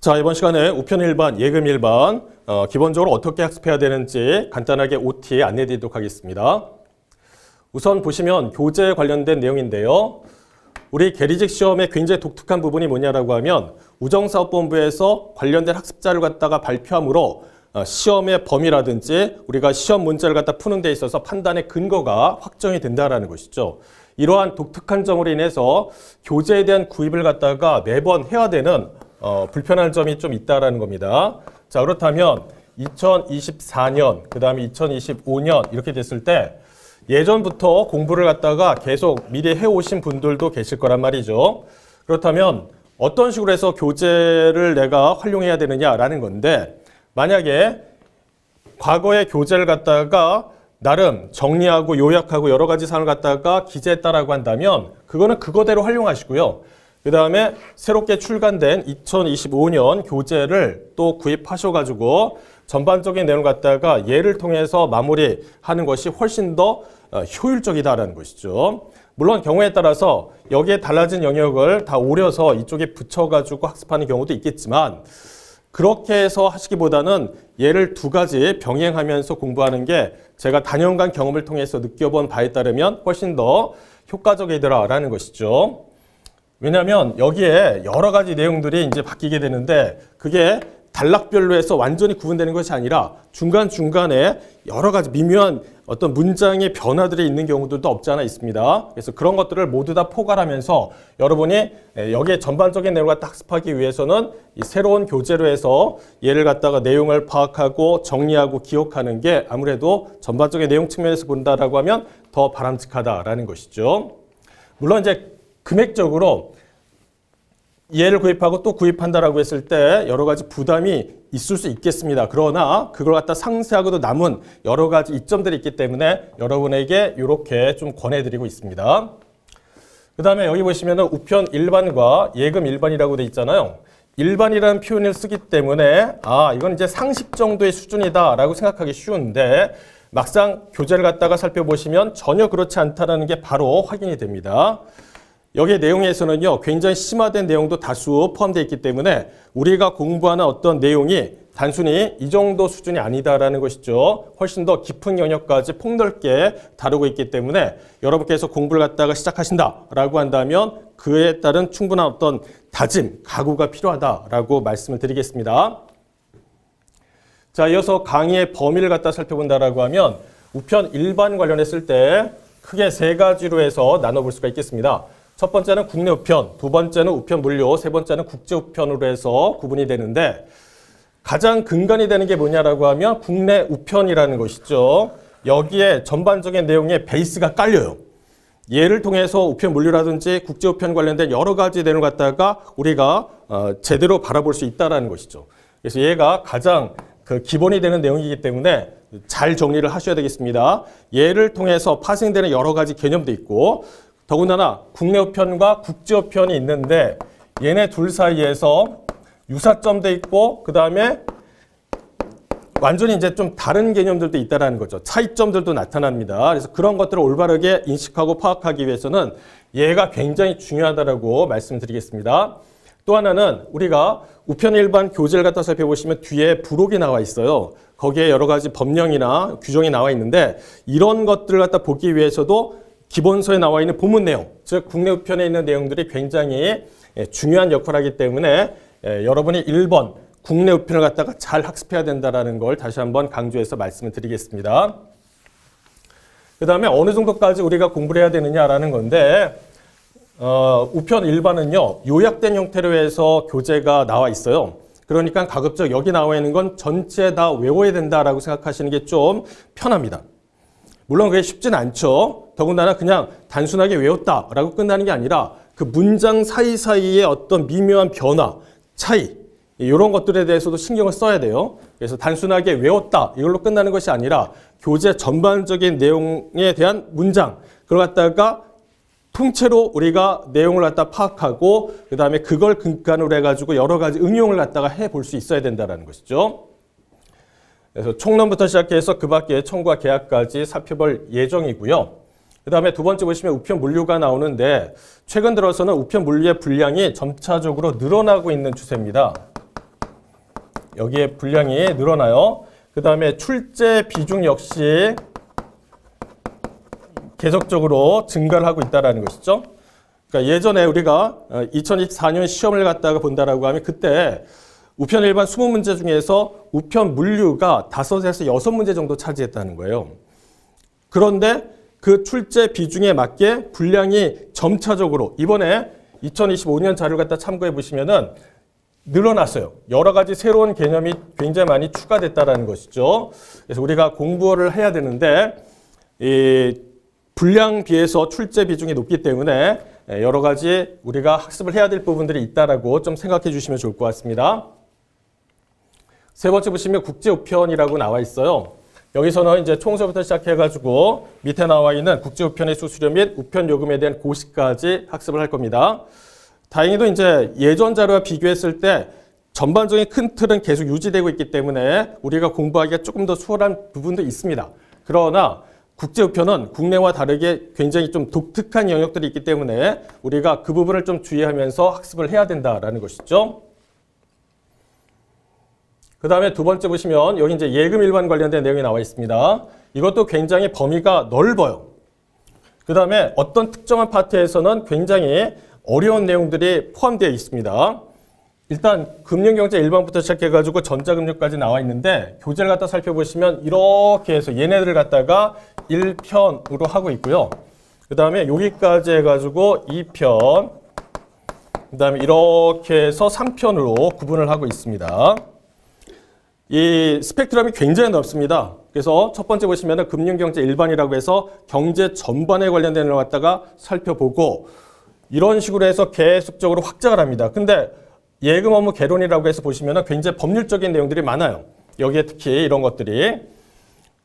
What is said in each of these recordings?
자, 이번 시간에 우편 일반, 예금 일반, 기본적으로 어떻게 학습해야 되는지 간단하게 OT 안내 드리도록 하겠습니다. 우선 보시면 교재에 관련된 내용인데요. 우리 계리직 시험에 굉장히 독특한 부분이 뭐냐라고 하면 우정사업본부에서 관련된 학습자를 갖다가 발표함으로 시험의 범위라든지 우리가 시험 문제를 갖다 푸는 데 있어서 판단의 근거가 확정이 된다라는 것이죠. 이러한 독특한 점으로 인해서 교재에 대한 구입을 갖다가 매번 해야 되는 불편한 점이 좀 있다라는 겁니다. 자, 그렇다면 2024년, 그 다음에 2025년 이렇게 됐을 때 예전부터 공부를 갖다가 계속 미리 해오신 분들도 계실 거란 말이죠. 그렇다면 어떤 식으로 해서 교재를 내가 활용해야 되느냐라는 건데, 만약에 과거의 교재를 갖다가 나름 정리하고 요약하고 여러 가지 사항을 갖다가 기재했다라고 한다면 그거는 그거대로 활용하시고요. 그 다음에 새롭게 출간된 2025년 교재를 또 구입하셔가지고 전반적인 내용을 갖다가 예를 통해서 마무리하는 것이 훨씬 더 효율적이다라는 것이죠. 물론 경우에 따라서 여기에 달라진 영역을 다 오려서 이쪽에 붙여가지고 학습하는 경우도 있겠지만 그렇게 해서 하시기보다는 예를 두 가지 병행하면서 공부하는 게 제가 단연간 경험을 통해서 느껴본 바에 따르면 훨씬 더 효과적이더라라는 것이죠. 왜냐하면 여기에 여러 가지 내용들이 이제 바뀌게 되는데 그게 단락별로 해서 완전히 구분되는 것이 아니라 중간중간에 여러 가지 미묘한 어떤 문장의 변화들이 있는 경우들도 없지 않아 있습니다. 그래서 그런 것들을 모두 다 포괄하면서 여러분이 여기에 전반적인 내용을 학습하기 위해서는 이 새로운 교재로 해서 얘를 갖다가 내용을 파악하고 정리하고 기억하는 게 아무래도 전반적인 내용 측면에서 본다라고 하면 더 바람직하다라는 것이죠. 물론 이제 금액적으로 얘를 구입하고 또 구입한다라고 했을 때 여러 가지 부담이 있을 수 있겠습니다. 그러나 그걸 갖다 상세하고도 남은 여러 가지 이점들이 있기 때문에 여러분에게 이렇게 좀 권해드리고 있습니다. 그 다음에 여기 보시면 우편 일반과 예금 일반이라고 돼 있잖아요. 일반이라는 표현을 쓰기 때문에 이건 이제 상식 정도의 수준이다라고 생각하기 쉬운데 막상 교재를 갖다가 살펴보시면 전혀 그렇지 않다는 게 바로 확인이 됩니다. 여기 내용에서는요, 굉장히 심화된 내용도 다수 포함되어 있기 때문에 우리가 공부하는 어떤 내용이 단순히 이 정도 수준이 아니다라는 것이죠. 훨씬 더 깊은 영역까지 폭넓게 다루고 있기 때문에 여러분께서 공부를 갖다가 시작하신다라고 한다면 그에 따른 충분한 어떤 다짐, 각오가 필요하다라고 말씀을 드리겠습니다. 자, 이어서 강의의 범위를 갖다 살펴본다라고 하면 우편 일반 관련했을 때 크게 세 가지로 해서 나눠볼 수가 있겠습니다. 첫 번째는 국내 우편, 두 번째는 우편 물류, 세 번째는 국제 우편으로 해서 구분이 되는데 가장 근간이 되는 게 뭐냐라고 하면 국내 우편이라는 것이죠. 여기에 전반적인 내용의 베이스가 깔려요. 예를 통해서 우편 물류라든지 국제 우편 관련된 여러 가지 내용을 갖다가 우리가 제대로 바라볼 수 있다는 것이죠. 그래서 얘가 가장 기본이 되는 내용이기 때문에 잘 정리를 하셔야 되겠습니다. 얘를 통해서 파생되는 여러 가지 개념도 있고 더군다나 국내 우편과 국제 우편이 있는데 얘네 둘 사이에서 유사점도 있고 그 다음에 완전히 이제 좀 다른 개념들도 있다는 거죠. 차이점들도 나타납니다. 그래서 그런 것들을 올바르게 인식하고 파악하기 위해서는 얘가 굉장히 중요하다고 말씀드리겠습니다. 또 하나는 우리가 우편 일반 교재를 갖다 살펴보시면 뒤에 부록이 나와 있어요. 거기에 여러 가지 법령이나 규정이 나와 있는데 이런 것들을 갖다 보기 위해서도 기본서에 나와 있는 본문 내용, 즉 국내 우편에 있는 내용들이 굉장히 중요한 역할을 하기 때문에 여러분이 1번 국내 우편을 갖다가 잘 학습해야 된다는 걸 다시 한번 강조해서 말씀을 드리겠습니다. 그 다음에 어느 정도까지 우리가 공부를 해야 되느냐라는 건데 우편 일반은요, 요약된 형태로 해서 교재가 나와 있어요. 그러니까 가급적 여기 나와 있는 건 전체 다 외워야 된다라고 생각하시는 게 좀 편합니다. 물론 그게 쉽진 않죠. 더군다나 그냥 단순하게 외웠다라고 끝나는 게 아니라 그 문장 사이사이의 어떤 미묘한 변화, 차이 이런 것들에 대해서도 신경을 써야 돼요. 그래서 단순하게 외웠다 이걸로 끝나는 것이 아니라 교재 전반적인 내용에 대한 문장 그걸 갖다가 통째로 우리가 내용을 갖다 파악하고 그 다음에 그걸 근간으로 해가지고 여러 가지 응용을 갖다가 해볼 수 있어야 된다는 것이죠. 그래서 총론부터 시작해서 그 밖에 청구와 계약까지 살펴볼 예정이고요. 그 다음에 두 번째 보시면 우편 물류가 나오는데 최근 들어서는 우편 물류의 분량이 점차적으로 늘어나고 있는 추세입니다. 여기에 분량이 늘어나요. 그 다음에 출제 비중 역시 계속적으로 증가를 하고 있다는 것이죠. 그러니까 예전에 우리가 2024년 시험을 갖다가 본다라고 하면 그때 우편 일반 20문제 중에서 우편 물류가 5에서 6문제 정도 차지했다는 거예요. 그런데 그 출제 비중에 맞게 분량이 점차적으로 이번에 2025년 자료를 갖다 참고해 보시면은 늘어났어요. 여러 가지 새로운 개념이 굉장히 많이 추가됐다는 것이죠. 그래서 우리가 공부를 해야 되는데 이 분량 비해서 출제 비중이 높기 때문에 여러 가지 우리가 학습을 해야 될 부분들이 있다라고 좀 생각해 주시면 좋을 것 같습니다. 세 번째 보시면 국제우편이라고 나와 있어요. 여기서는 이제 총서부터 시작해가지고 밑에 나와 있는 국제우편의 수수료 및 우편 요금에 대한 고시까지 학습을 할 겁니다. 다행히도 이제 예전 자료와 비교했을 때 전반적인 큰 틀은 계속 유지되고 있기 때문에 우리가 공부하기가 조금 더 수월한 부분도 있습니다. 그러나 국제우편은 국내와 다르게 굉장히 좀 독특한 영역들이 있기 때문에 우리가 그 부분을 좀 주의하면서 학습을 해야 된다라는 것이죠. 그 다음에 두 번째 보시면 여기 이제 예금 일반 관련된 내용이 나와 있습니다. 이것도 굉장히 범위가 넓어요. 그 다음에 어떤 특정한 파트에서는 굉장히 어려운 내용들이 포함되어 있습니다. 일단 금융경제 1번부터 시작해가지고 전자금융까지 나와 있는데 교재를 갖다 살펴보시면 이렇게 해서 얘네들을 갖다가 1편으로 하고 있고요. 그 다음에 여기까지 해가지고 2편, 그 다음에 이렇게 해서 3편으로 구분을 하고 있습니다. 이 스펙트럼이 굉장히 넓습니다. 그래서 첫 번째 보시면 금융경제 일반이라고 해서 경제 전반에 관련된 내용을 갖다가 살펴보고 이런 식으로 해서 계속적으로 확장을 합니다. 근데 예금 업무 개론이라고 해서 보시면 굉장히 법률적인 내용들이 많아요. 여기에 특히 이런 것들이.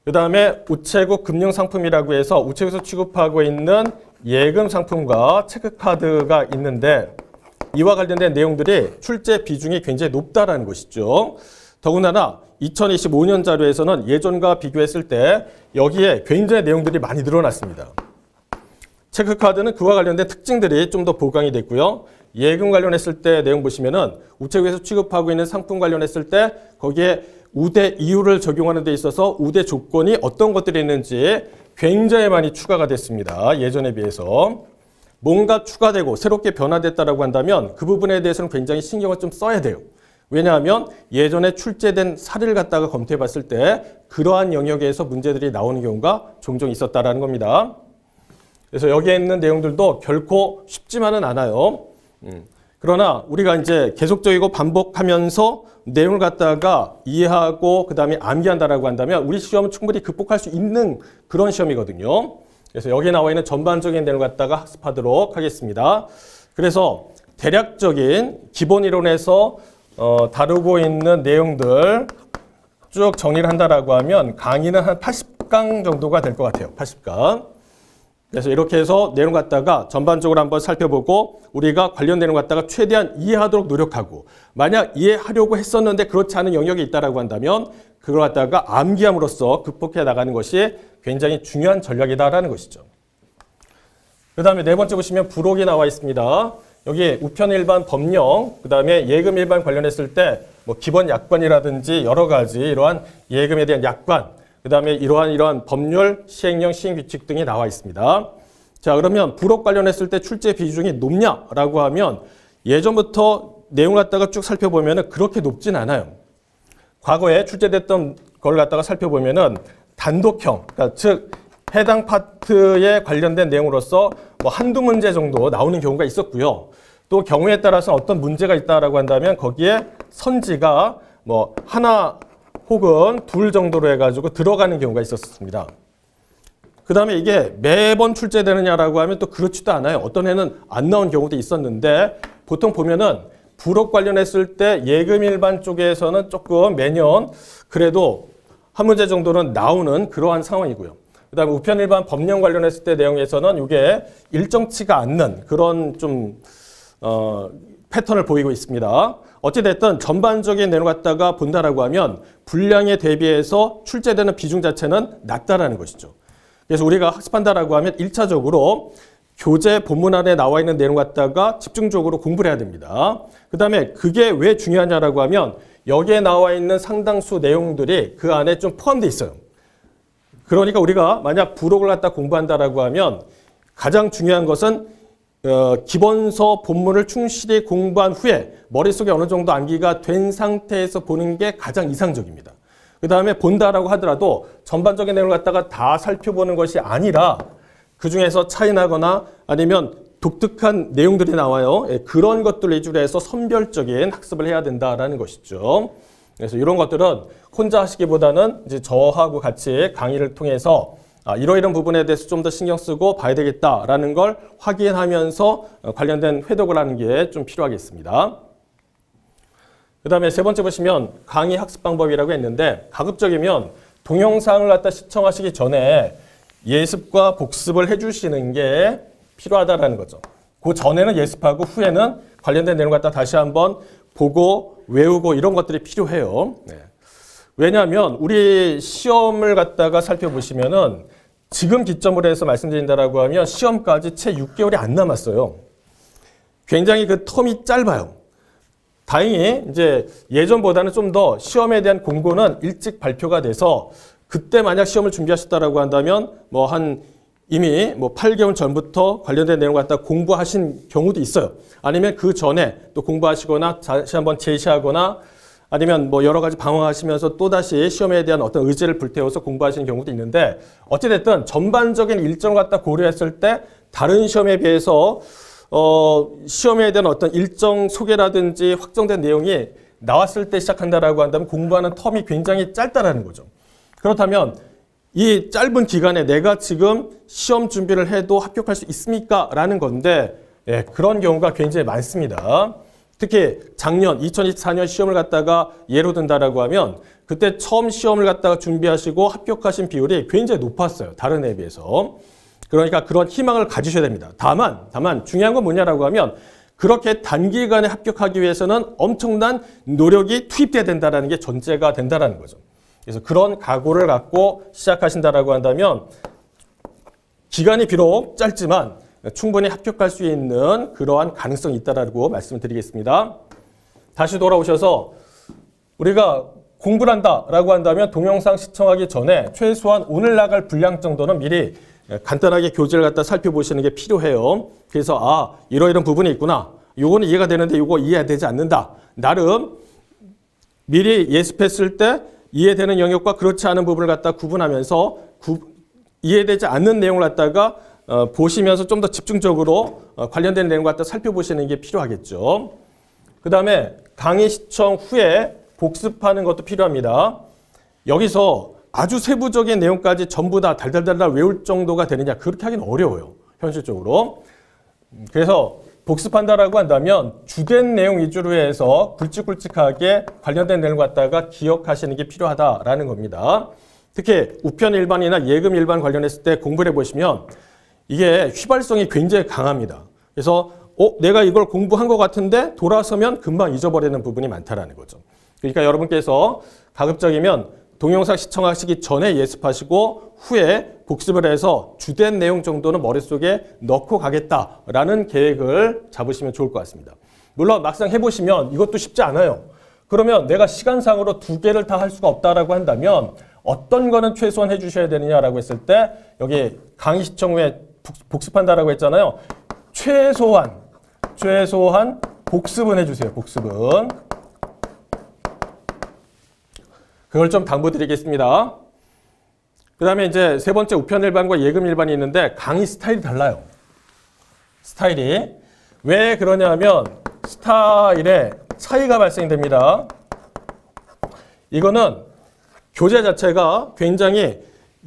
그 다음에 우체국 금융상품이라고 해서 우체국에서 취급하고 있는 예금 상품과 체크카드가 있는데 이와 관련된 내용들이 출제 비중이 굉장히 높다라는 것이죠. 더군다나 2025년 자료에서는 예전과 비교했을 때 여기에 굉장히 내용들이 많이 늘어났습니다. 체크카드는 그와 관련된 특징들이 좀 더 보강이 됐고요. 예금 관련했을 때 내용 보시면은 우체국에서 취급하고 있는 상품 관련했을 때 거기에 우대 이율을 적용하는 데 있어서 우대 조건이 어떤 것들이 있는지 굉장히 많이 추가가 됐습니다. 예전에 비해서. 뭔가 추가되고 새롭게 변화됐다라고 한다면 그 부분에 대해서는 굉장히 신경을 좀 써야 돼요. 왜냐하면 예전에 출제된 사례를 갖다가 검토해 봤을 때 그러한 영역에서 문제들이 나오는 경우가 종종 있었다라는 겁니다. 그래서 여기에 있는 내용들도 결코 쉽지만은 않아요. 그러나 우리가 이제 계속적이고 반복하면서 내용을 갖다가 이해하고 그 다음에 암기한다라고 한다면 우리 시험은 충분히 극복할 수 있는 그런 시험이거든요. 그래서 여기에 나와 있는 전반적인 내용을 갖다가 학습하도록 하겠습니다. 그래서 대략적인 기본 이론에서 다루고 있는 내용들 쭉 정리를 한다라고 하면 강의는 한 80강 정도가 될 것 같아요. 80강. 그래서 이렇게 해서 내용 갖다가 전반적으로 한번 살펴보고 우리가 관련 내용 갖다가 최대한 이해하도록 노력하고 만약 이해하려고 했었는데 그렇지 않은 영역이 있다라고 한다면 그걸 갖다가 암기함으로써 극복해 나가는 것이 굉장히 중요한 전략이다라는 것이죠. 그 다음에 네 번째 보시면 부록이 나와 있습니다. 여기 우편 일반 법령, 그 다음에 예금 일반 관련했을 때 뭐 기본 약관이라든지 여러 가지 이러한 예금에 대한 약관, 그 다음에 이러한 법률, 시행령, 시행규칙 등이 나와 있습니다. 자, 그러면 부록 관련했을 때 출제 비중이 높냐라고 하면 예전부터 내용을 갖다가 쭉 살펴보면 그렇게 높진 않아요. 과거에 출제됐던 걸 갖다가 살펴보면 단독형, 그러니까 즉 해당 파트에 관련된 내용으로서 뭐 한두 문제 정도 나오는 경우가 있었고요. 또 경우에 따라서 어떤 문제가 있다라고 한다면 거기에 선지가 뭐 하나 혹은 둘 정도로 해가지고 들어가는 경우가 있었습니다. 그 다음에 이게 매번 출제되느냐라고 하면 또 그렇지도 않아요. 어떤 해는 안 나온 경우도 있었는데 보통 보면은 부록 관련했을 때 예금 일반 쪽에서는 조금 매년 그래도 한 문제 정도는 나오는 그러한 상황이고요. 그 다음에 우편 일반 법령 관련했을 때 내용에서는 이게 일정치가 않는 그런 좀 패턴을 보이고 있습니다. 어찌됐든 전반적인 내용을 갖다가 본다라고 하면 분량에 대비해서 출제되는 비중 자체는 낮다라는 것이죠. 그래서 우리가 학습한다라고 하면 1차적으로 교재 본문 안에 나와 있는 내용 갖다가 집중적으로 공부를 해야 됩니다. 그 다음에 그게 왜 중요하냐라고 하면 여기에 나와 있는 상당수 내용들이 그 안에 좀 포함되어 있어요. 그러니까 우리가 만약 부록을 갖다 공부한다라고 하면 가장 중요한 것은 기본서 본문을 충실히 공부한 후에 머릿속에 어느 정도 암기가 된 상태에서 보는 게 가장 이상적입니다. 그 다음에 본다라고 하더라도 전반적인 내용을 갖다가 다 살펴보는 것이 아니라 그 중에서 차이 나거나 아니면 독특한 내용들이 나와요. 그런 것들 위주로 해서 선별적인 학습을 해야 된다라는 것이죠. 그래서 이런 것들은 혼자 하시기보다는 이제 저하고 같이 강의를 통해서 이러이런 부분에 대해서 좀 더 신경 쓰고 봐야 되겠다라는 걸 확인하면서 관련된 회독을 하는 게 좀 필요하겠습니다. 그 다음에 세 번째 보시면 강의 학습 방법이라고 했는데 가급적이면 동영상을 갖다 시청하시기 전에 예습과 복습을 해주시는 게 필요하다라는 거죠. 그 전에는 예습하고 후에는 관련된 내용 갖다 다시 한번 보고 외우고 이런 것들이 필요해요. 네. 왜냐하면 우리 시험을 갖다가 살펴보시면은 지금 기점으로 해서 말씀드린다라고 하면 시험까지 채 6개월이 안 남았어요. 굉장히 그 텀이 짧아요. 다행히 이제 예전보다는 좀 더 시험에 대한 공고는 일찍 발표가 돼서 그때 만약 시험을 준비하셨다라고 한다면 이미 8개월 전부터 관련된 내용을 갖다 공부하신 경우도 있어요. 아니면 그 전에 또 공부하시거나 다시 한번 제시하거나 아니면 여러 가지 방황하시면서 또다시 시험에 대한 어떤 의지를 불태워서 공부하시는 경우도 있는데 어찌됐든 전반적인 일정을 갖다 고려했을 때 다른 시험에 비해서 시험에 대한 어떤 일정 소개라든지 확정된 내용이 나왔을 때 시작한다라고 한다면 공부하는 텀이 굉장히 짧다라는 거죠. 그렇다면 이 짧은 기간에 내가 지금 시험 준비를 해도 합격할 수 있습니까? 라는 건데 그런 경우가 굉장히 많습니다. 특히 작년 2024년 시험을 갖다가 예로 든다라고 하면 그때 처음 시험을 갖다가 준비하시고 합격하신 비율이 굉장히 높았어요. 다른 해에 비해서. 그러니까 그런 희망을 가지셔야 됩니다. 다만 중요한 건 뭐냐라고 하면 그렇게 단기간에 합격하기 위해서는 엄청난 노력이 투입돼야 된다는 게 전제가 된다는 거죠. 그래서 그런 각오를 갖고 시작하신다라고 한다면 기간이 비록 짧지만 충분히 합격할 수 있는 그러한 가능성이 있다라고 말씀을 드리겠습니다. 다시 돌아오셔서 우리가 공부를 한다라고 한다면 동영상 시청하기 전에 최소한 오늘 나갈 분량 정도는 미리 간단하게 교재를 갖다 살펴보시는 게 필요해요. 그래서 이러이런 부분이 있구나. 요거는 이해가 되는데 요거 이해되지 않는다. 나름 미리 예습했을 때 이해되는 영역과 그렇지 않은 부분을 갖다 구분하면서 이해되지 않는 내용을 갖다가 보시면서 좀 더 집중적으로 관련된 내용을 갖다 살펴보시는 게 필요하겠죠. 그 다음에 강의 시청 후에 복습하는 것도 필요합니다. 여기서 아주 세부적인 내용까지 전부 다 달달달달 외울 정도가 되느냐 그렇게 하기는 어려워요. 현실적으로. 그래서 복습한다라고 한다면 주된 내용 위주로 해서 굵직굵직하게 관련된 내용을 갖다가 기억하시는 게 필요하다라는 겁니다. 특히 우편 일반이나 예금 일반 관련했을 때 공부를 해보시면 이게 휘발성이 굉장히 강합니다. 그래서 내가 이걸 공부한 것 같은데 돌아서면 금방 잊어버리는 부분이 많다라는 거죠. 그러니까 여러분께서 가급적이면 동영상 시청하시기 전에 예습하시고 후에 복습을 해서 주된 내용 정도는 머릿속에 넣고 가겠다라는 계획을 잡으시면 좋을 것 같습니다. 물론 막상 해보시면 이것도 쉽지 않아요. 그러면 내가 시간상으로 2개를 다 할 수가 없다라고 한다면 어떤 거는 최소한 해주셔야 되느냐라고 했을 때 여기 강의 시청 후에 복습한다라고 했잖아요. 최소한 복습은 해주세요. 복습은. 그걸 좀 당부드리겠습니다. 그 다음에 이제 세 번째 우편 일반과 예금 일반이 있는데 강의 스타일이 달라요. 스타일이. 왜 그러냐면 스타일에 차이가 발생됩니다. 이거는 교재 자체가 굉장히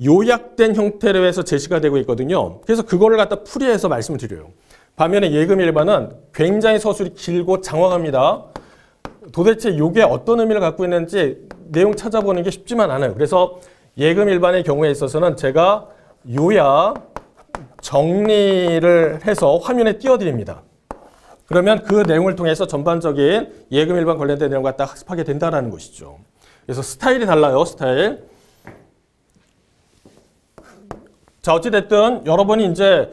요약된 형태로 해서 제시가 되고 있거든요. 그래서 그거를 갖다 풀이해서 말씀을 드려요. 반면에 예금 일반은 굉장히 서술이 길고 장황합니다. 도대체 이게 어떤 의미를 갖고 있는지 내용 찾아보는 게 쉽지만 않아요. 그래서 예금 일반의 경우에 있어서는 제가 요약, 정리를 해서 화면에 띄워드립니다. 그러면 그 내용을 통해서 전반적인 예금 일반 관련된 내용을 갖다 학습하게 된다는 것이죠. 그래서 스타일이 달라요. 스타일. 자, 어찌됐든 여러분이 이제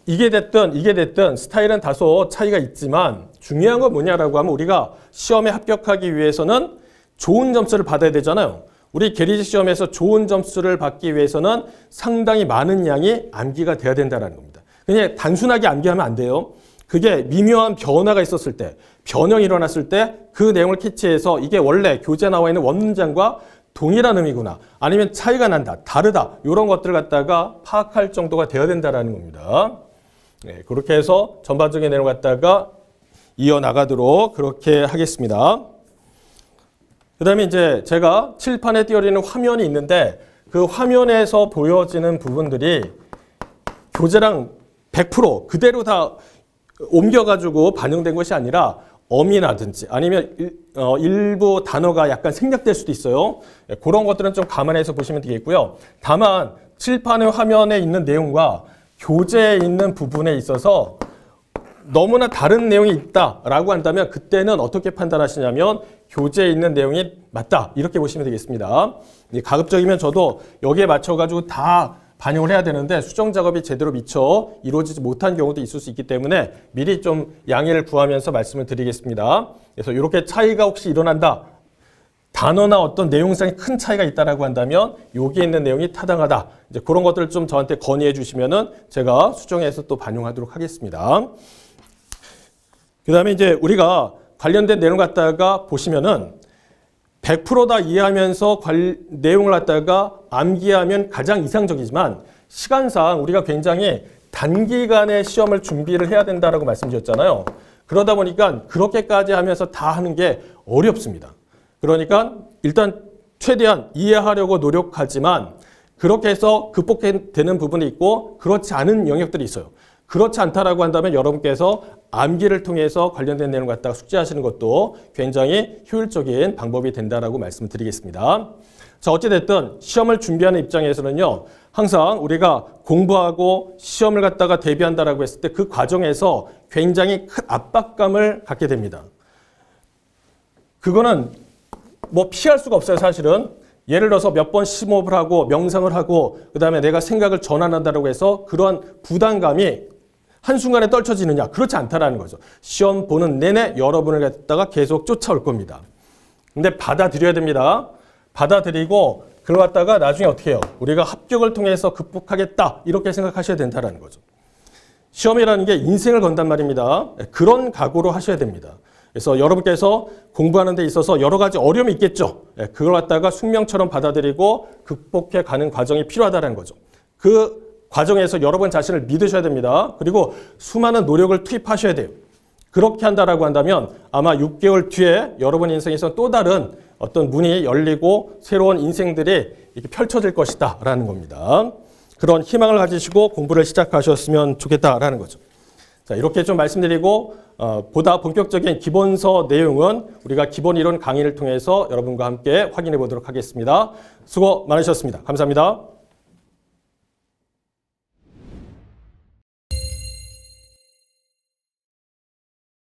이게 됐든 스타일은 다소 차이가 있지만 중요한 건 뭐냐라고 하면 우리가 시험에 합격하기 위해서는 좋은 점수를 받아야 되잖아요. 우리 계리지 시험에서 좋은 점수를 받기 위해서는 상당히 많은 양이 암기가 돼야 된다는 겁니다. 그냥 단순하게 암기하면 안 돼요. 그게 미묘한 변화가 있었을 때, 변형이 일어났을 때 그 내용을 캐치해서 이게 원래 교재에 나와 있는 원문장과 동일한 의미구나, 아니면 차이가 난다, 다르다, 이런 것들을 갖다가 파악할 정도가 되어야 된다는 겁니다. 네, 그렇게 해서 전반적인 내용을 갖다가 이어나가도록 그렇게 하겠습니다. 그 다음에 이제 제가 칠판에 띄어있는 화면이 있는데 그 화면에서 보여지는 부분들이 교재랑 100% 그대로 다 옮겨가지고 반영된 것이 아니라 어미라든지 아니면 일부 단어가 약간 생략될 수도 있어요. 그런 것들은 좀 감안해서 보시면 되겠고요. 다만 칠판의 화면에 있는 내용과 교재에 있는 부분에 있어서 너무나 다른 내용이 있다라고 한다면 그때는 어떻게 판단하시냐면 교재에 있는 내용이 맞다 이렇게 보시면 되겠습니다. 가급적이면 저도 여기에 맞춰가지고 다 반영을 해야 되는데 수정 작업이 제대로 미처 이루어지지 못한 경우도 있을 수 있기 때문에 미리 좀 양해를 구하면서 말씀을 드리겠습니다. 그래서 이렇게 차이가 혹시 일어난다, 단어나 어떤 내용상에 큰 차이가 있다라고 한다면 여기에 있는 내용이 타당하다, 이제 그런 것들을 좀 저한테 건의해 주시면은 제가 수정해서 또 반영하도록 하겠습니다. 그 다음에 이제 우리가 관련된 내용을 갖다가 보시면은 100% 다 이해하면서 내용을 갖다가 암기하면 가장 이상적이지만 시간상 우리가 굉장히 단기간에 시험을 준비를 해야 된다라고 말씀드렸잖아요. 그러다 보니까 그렇게까지 하면서 다 하는 게 어렵습니다. 그러니까 일단 최대한 이해하려고 노력하지만 그렇게 해서 극복되는 부분이 있고 그렇지 않은 영역들이 있어요. 그렇지 않다라고 한다면 여러분께서 암기를 통해서 관련된 내용을 갖다가 숙지하시는 것도 굉장히 효율적인 방법이 된다라고 말씀을 드리겠습니다. 자, 어찌됐든 시험을 준비하는 입장에서는요, 항상 우리가 공부하고 시험을 갖다가 대비한다라고 했을 때 그 과정에서 굉장히 큰 압박감을 갖게 됩니다. 그거는 뭐 피할 수가 없어요, 사실은. 예를 들어서 몇 번 심호흡을 하고 명상을 하고 그 다음에 내가 생각을 전환한다고 해서 그러한 부담감이 한순간에 떨쳐지느냐? 그렇지 않다라는 거죠. 시험 보는 내내 여러분을 갖다가 계속 쫓아올 겁니다. 근데 받아들여야 됩니다. 받아들이고 그걸 갖다가 나중에 어떻게 해요? 우리가 합격을 통해서 극복하겠다 이렇게 생각하셔야 된다는 거죠. 시험이라는 게 인생을 건단 말입니다. 그런 각오로 하셔야 됩니다. 그래서 여러분께서 공부하는 데 있어서 여러 가지 어려움이 있겠죠. 그걸 갖다가 숙명처럼 받아들이고 극복해 가는 과정이 필요하다는 거죠. 그 과정에서 여러분 자신을 믿으셔야 됩니다. 그리고 수많은 노력을 투입하셔야 돼요. 그렇게 한다라고 한다면 아마 6개월 뒤에 여러분 인생에서 또 다른 어떤 문이 열리고 새로운 인생들이 이렇게 펼쳐질 것이다 라는 겁니다. 그런 희망을 가지시고 공부를 시작하셨으면 좋겠다라는 거죠. 자, 이렇게 좀 말씀드리고 보다 본격적인 기본서 내용은 우리가 기본 이론 강의를 통해서 여러분과 함께 확인해 보도록 하겠습니다. 수고 많으셨습니다. 감사합니다.